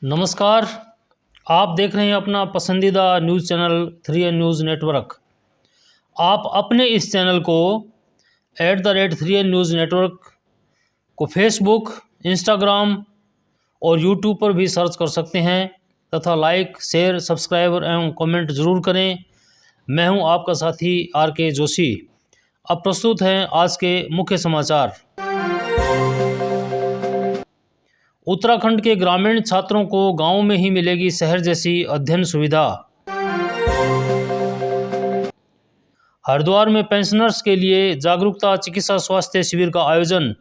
नमस्कार। आप देख रहे हैं अपना पसंदीदा news channel 3N news network. आप अपने इस चैनल को @3N न्यूज़ नेटवर्क को फेसबुक, इंस्टाग्राम और यूट्यूब पर भी सर्च कर सकते हैं तथा लाइक, शेयर, सब्सक्राइब एवं कमेंट ज़रूर करें। मैं हूं आपका साथी RK जोशी। अब प्रस्तुत हैं आज के मुख्य समाचार। उत्तराखंड के ग्रामीण छात्रों को गांव में ही मिलेगी शहर जैसी अध्ययन सुविधा। हरिद्वार में पेंशनर्स के लिए जागरूकता चिकित्सा स्वास्थ्य शिविर का आयोजन।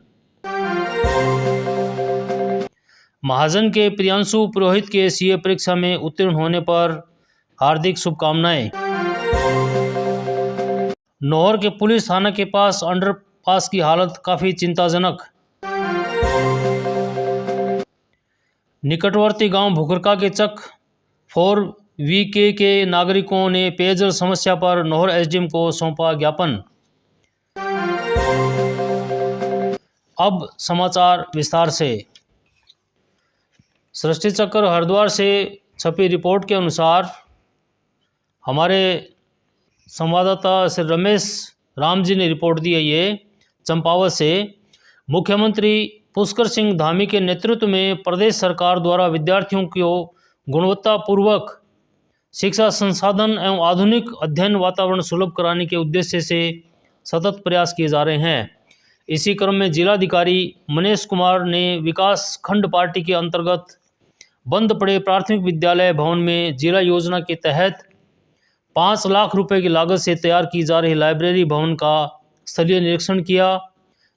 महाजन के प्रियांशु पुरोहित के CA परीक्षा में उत्तीर्ण होने पर हार्दिक शुभकामनाएं। नौहर के पुलिस थाना के पास अंडरपास की हालत काफ़ी चिंताजनक। निकटवर्ती गांव भुखरका के चक 4VK के नागरिकों ने पेयजल समस्या पर नौहर SDM को सौंपा ज्ञापन। अब समाचार विस्तार से। सृष्टि चक्र हरिद्वार से छपी रिपोर्ट के अनुसार हमारे संवाददाता श्री रमेश राम जी ने रिपोर्ट दी है। ये चंपावत से मुख्यमंत्री पुष्कर सिंह धामी के नेतृत्व में प्रदेश सरकार द्वारा विद्यार्थियों को गुणवत्तापूर्वक शिक्षा संसाधन एवं आधुनिक अध्ययन वातावरण सुलभ कराने के उद्देश्य से सतत प्रयास किए जा रहे हैं। इसी क्रम में जिलाधिकारी मनीष कुमार ने विकास खंड पार्टी के अंतर्गत बंद पड़े प्राथमिक विद्यालय भवन में जिला योजना के तहत 5 लाख रुपए की लागत से तैयार की जा रही लाइब्रेरी भवन का स्थलीय निरीक्षण किया।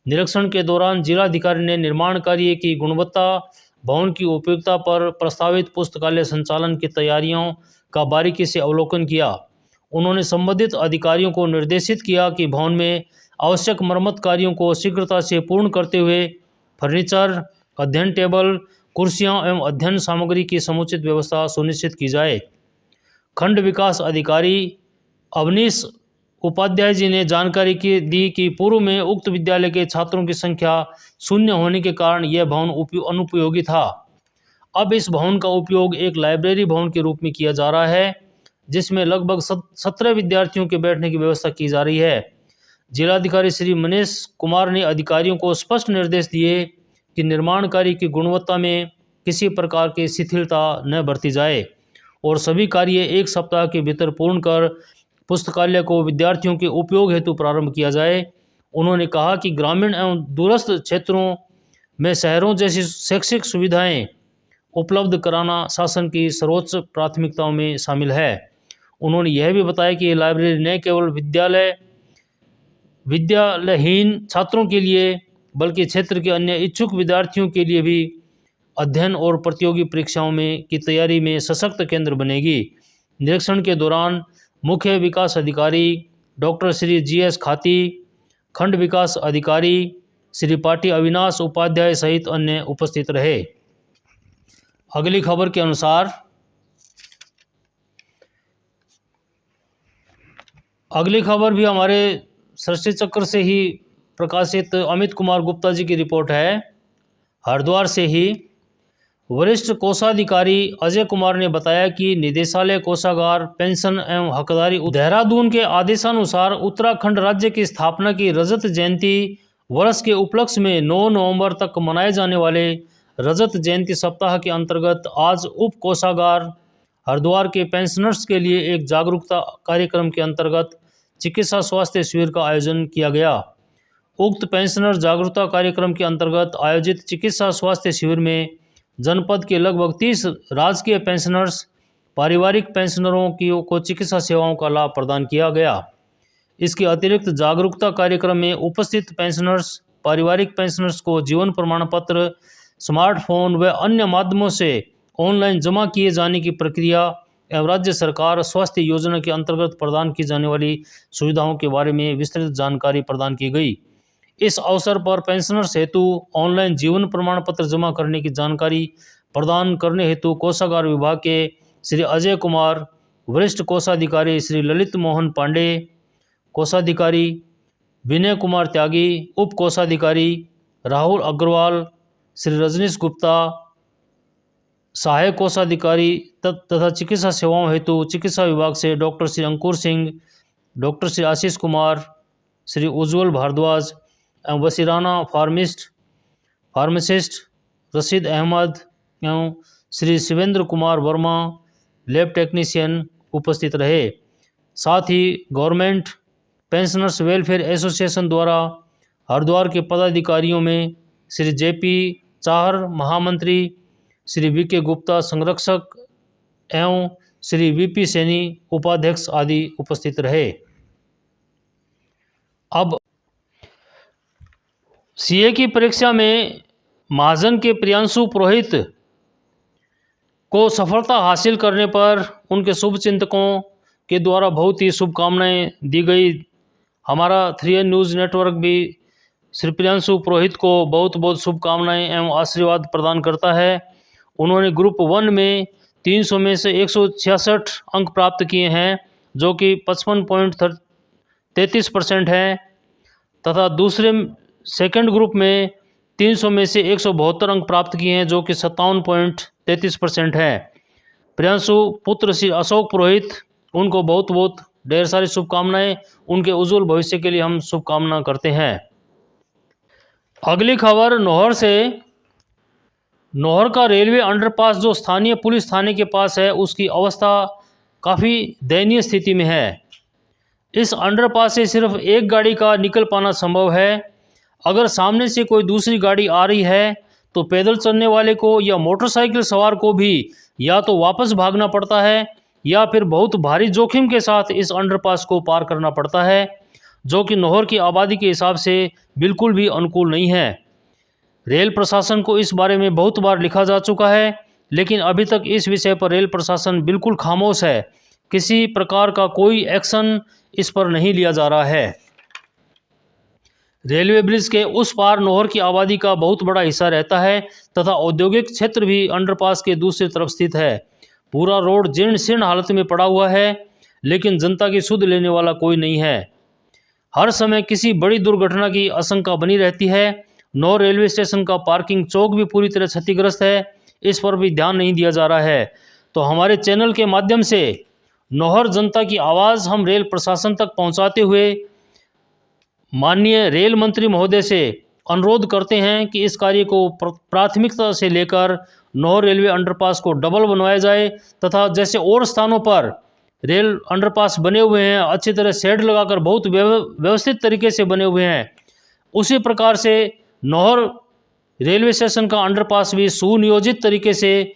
निरीक्षण के दौरान जिलाधिकारी ने निर्माण कार्य की गुणवत्ता, भवन की उपयोगिता पर प्रस्तावित पुस्तकालय संचालन की तैयारियों का बारीकी से अवलोकन किया। उन्होंने संबंधित अधिकारियों को निर्देशित किया कि भवन में आवश्यक मरम्मत कार्यों को शीघ्रता से पूर्ण करते हुए फर्नीचर, अध्ययन टेबल, कुर्सियां एवं अध्ययन सामग्री की समुचित व्यवस्था सुनिश्चित की जाए। खंड विकास अधिकारी अवनीश उपाध्याय जी ने जानकारी दी कि पूर्व में उक्त विद्यालय के छात्रों की संख्या 0 होने के कारण यह भवन अनुपयोगी था। अब इस भवन का उपयोग एक लाइब्रेरी भवन के रूप में किया जा रहा है, जिसमें लगभग 17 विद्यार्थियों के बैठने की व्यवस्था की जा रही है। जिलाधिकारी श्री मनीष कुमार ने अधिकारियों को स्पष्ट निर्देश दिए कि निर्माण कार्य की गुणवत्ता में किसी प्रकार की शिथिलता न बरती जाए और सभी कार्य 1 सप्ताह के भीतर पूर्ण कर पुस्तकालय को विद्यार्थियों के उपयोग हेतु प्रारंभ किया जाए। उन्होंने कहा कि ग्रामीण एवं दूरस्थ क्षेत्रों में शहरों जैसी शैक्षिक सुविधाएं उपलब्ध कराना शासन की सर्वोच्च प्राथमिकताओं में शामिल है। उन्होंने यह भी बताया कि ये लाइब्रेरी न केवल विद्यालयहीन छात्रों के लिए बल्कि क्षेत्र के अन्य इच्छुक विद्यार्थियों के लिए भी अध्ययन और प्रतियोगी परीक्षाओं में की तैयारी में सशक्त केंद्र बनेगी। निरीक्षण के दौरान मुख्य विकास अधिकारी डॉक्टर श्री GS खाती, खंड विकास अधिकारी श्री पाटी अविनाश उपाध्याय सहित अन्य उपस्थित रहे। अगली खबर के अनुसार अगली खबर भी हमारे सृष्टि चक्र से ही प्रकाशित अमित कुमार गुप्ता जी की रिपोर्ट है। हरिद्वार से ही वरिष्ठ कोषाधिकारी अजय कुमार ने बताया कि निदेशालय कोषागार पेंशन एवं हकदारी देहरादून के आदेशानुसार उत्तराखंड राज्य की स्थापना की रजत जयंती वर्ष के उपलक्ष्य में 9 नवंबर तक मनाए जाने वाले रजत जयंती सप्ताह के अंतर्गत आज उप कोषागार हरिद्वार के पेंशनर्स के लिए एक जागरूकता कार्यक्रम के अंतर्गत चिकित्सा स्वास्थ्य शिविर का आयोजन किया गया। उक्त पेंशनर जागरूकता कार्यक्रम के अंतर्गत आयोजित चिकित्सा स्वास्थ्य शिविर में जनपद के लगभग 30 राजकीय पेंशनर्स पारिवारिक पेंशनरों को चिकित्सा सेवाओं का लाभ प्रदान किया गया। इसके अतिरिक्त जागरूकता कार्यक्रम में उपस्थित पेंशनर्स पारिवारिक पेंशनर्स को जीवन प्रमाण पत्र, स्मार्टफोन व अन्य माध्यमों से ऑनलाइन जमा किए जाने की प्रक्रिया एवं राज्य सरकार स्वास्थ्य योजना के अंतर्गत प्रदान की जाने वाली सुविधाओं के बारे में विस्तृत जानकारी प्रदान की गई। इस अवसर पर पेंशनर्स हेतु ऑनलाइन जीवन प्रमाण पत्र जमा करने की जानकारी प्रदान करने हेतु कोषागार विभाग के श्री अजय कुमार, वरिष्ठ कोषाधिकारी श्री ललित मोहन पांडे, कोषाधिकारी विनय कुमार त्यागी, उप कोषाधिकारी राहुल अग्रवाल, श्री रजनीश गुप्ता, सहायक कोषाधिकारी तथा चिकित्सा सेवाओं हेतु चिकित्सा विभाग से डॉक्टर श्री अंकुर सिंह, डॉक्टर श्री आशीष कुमार, श्री उज्ज्वल भारद्वाज एवं वसीराना फार्मासिस्ट रशीद अहमद एवं श्री शिवेंद्र कुमार वर्मा लैब टेक्नीशियन उपस्थित रहे। साथ ही गवर्नमेंट पेंशनर्स वेलफेयर एसोसिएशन द्वारा हरिद्वार के पदाधिकारियों में श्री जेपी चाहर महामंत्री, श्री वीके गुप्ता संरक्षक एवं श्री वीपी सैनी उपाध्यक्ष आदि उपस्थित रहे। अब सीए की परीक्षा में महाजन के प्रियांशु पुरोहित को सफलता हासिल करने पर उनके शुभचिंतकों के द्वारा बहुत ही शुभकामनाएं दी गई। हमारा 3N न्यूज़ नेटवर्क भी श्री प्रियांशु पुरोहित को बहुत बहुत शुभकामनाएं एवं आशीर्वाद प्रदान करता है। उन्होंने ग्रुप 1 में 300 में से 166 अंक प्राप्त किए हैं, जो कि 55.33% है, तथा दूसरे सेकंड ग्रुप में 300 में से 172 अंक प्राप्त किए हैं, जो कि 57.33% है। प्रियांशु पुत्र श्री अशोक पुरोहित, उनको बहुत बहुत ढेर सारी शुभकामनाएं। उनके उज्जवल भविष्य के लिए हम शुभकामना करते हैं। अगली खबर नौहर से। नौहर का रेलवे अंडरपास जो स्थानीय पुलिस थाने के पास है, उसकी अवस्था काफ़ी दयनीय स्थिति में है। इस अंडरपास से सिर्फ एक गाड़ी का निकल पाना संभव है। अगर सामने से कोई दूसरी गाड़ी आ रही है तो पैदल चलने वाले को या मोटरसाइकिल सवार को भी या तो वापस भागना पड़ता है या फिर बहुत भारी जोखिम के साथ इस अंडरपास को पार करना पड़ता है, जो कि नौहर की आबादी के हिसाब से बिल्कुल भी अनुकूल नहीं है। रेल प्रशासन को इस बारे में बहुत बार लिखा जा चुका है, लेकिन अभी तक इस विषय पर रेल प्रशासन बिल्कुल खामोश है। किसी प्रकार का कोई एक्शन इस पर नहीं लिया जा रहा है। रेलवे ब्रिज के उस पार नौहर की आबादी का बहुत बड़ा हिस्सा रहता है तथा औद्योगिक क्षेत्र भी अंडरपास के दूसरी तरफ स्थित है। पूरा रोड जीर्ण शीर्ण हालत में पड़ा हुआ है, लेकिन जनता की सुध लेने वाला कोई नहीं है। हर समय किसी बड़ी दुर्घटना की आशंका बनी रहती है। नौहर रेलवे स्टेशन का पार्किंग चौक भी पूरी तरह क्षतिग्रस्त है, इस पर भी ध्यान नहीं दिया जा रहा है। तो हमारे चैनल के माध्यम से नौहर जनता की आवाज़ हम रेल प्रशासन तक पहुंचाते हुए माननीय रेल मंत्री महोदय से अनुरोध करते हैं कि इस कार्य को प्राथमिकता से लेकर नौहर रेलवे अंडरपास को डबल बनवाया जाए, तथा जैसे और स्थानों पर रेल अंडरपास बने हुए हैं, अच्छी तरह शेड लगाकर बहुत व्यवस्थित तरीके से बने हुए हैं, उसी प्रकार से नौहर रेलवे स्टेशन का अंडरपास भी सुनियोजित तरीके से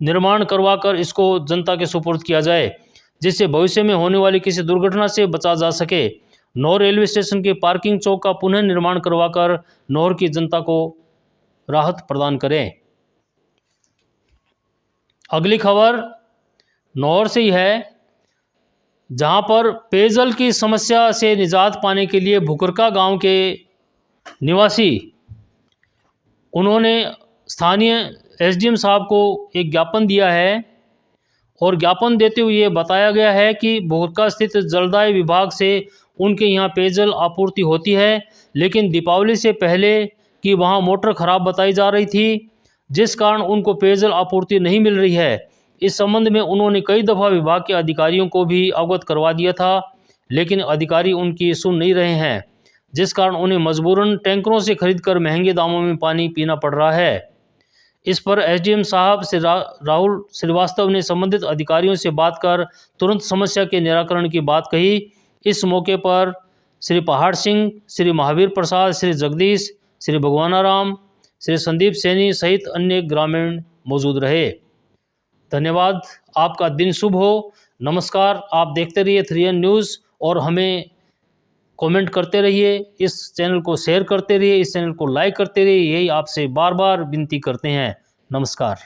निर्माण करवाकर इसको जनता के सुपुर्द किया जाए, जिससे भविष्य में होने वाली किसी दुर्घटना से बचा जा सके। नौहर रेलवे स्टेशन के पार्किंग चौक का पुनः निर्माण करवाकर नौहर की जनता को राहत प्रदान करें। अगली खबर नौहर से ही है, जहां पर पेयजल की समस्या से निजात पाने के लिए भुकरका गांव के निवासी उन्होंने स्थानीय एसडीएम साहब को एक ज्ञापन दिया है और ज्ञापन देते हुए ये बताया गया है कि भुकरका स्थित जलदाय विभाग से उनके यहाँ पेयजल आपूर्ति होती है, लेकिन दीपावली से पहले कि वहाँ मोटर खराब बताई जा रही थी, जिस कारण उनको पेयजल आपूर्ति नहीं मिल रही है। इस संबंध में उन्होंने कई दफ़ा विभाग के अधिकारियों को भी अवगत करवा दिया था, लेकिन अधिकारी उनकी सुन नहीं रहे हैं, जिस कारण उन्हें मजबूरन टैंकरों से खरीदकर महंगे दामों में पानी पीना पड़ रहा है। इस पर एसडीएम साहब से राहुल श्रीवास्तव ने संबंधित अधिकारियों से बात कर तुरंत समस्या के निराकरण की बात कही। इस मौके पर श्री पहाड़ सिंह, श्री महावीर प्रसाद, श्री जगदीश, श्री भगवानाराम, श्री संदीप सैनी सहित अन्य ग्रामीण मौजूद रहे। धन्यवाद। आपका दिन शुभ हो। नमस्कार। आप देखते रहिए 3N न्यूज़ और हमें कमेंट करते रहिए, इस चैनल को शेयर करते रहिए, इस चैनल को लाइक करते रहिए, यही आपसे बार बार विनती करते हैं। नमस्कार।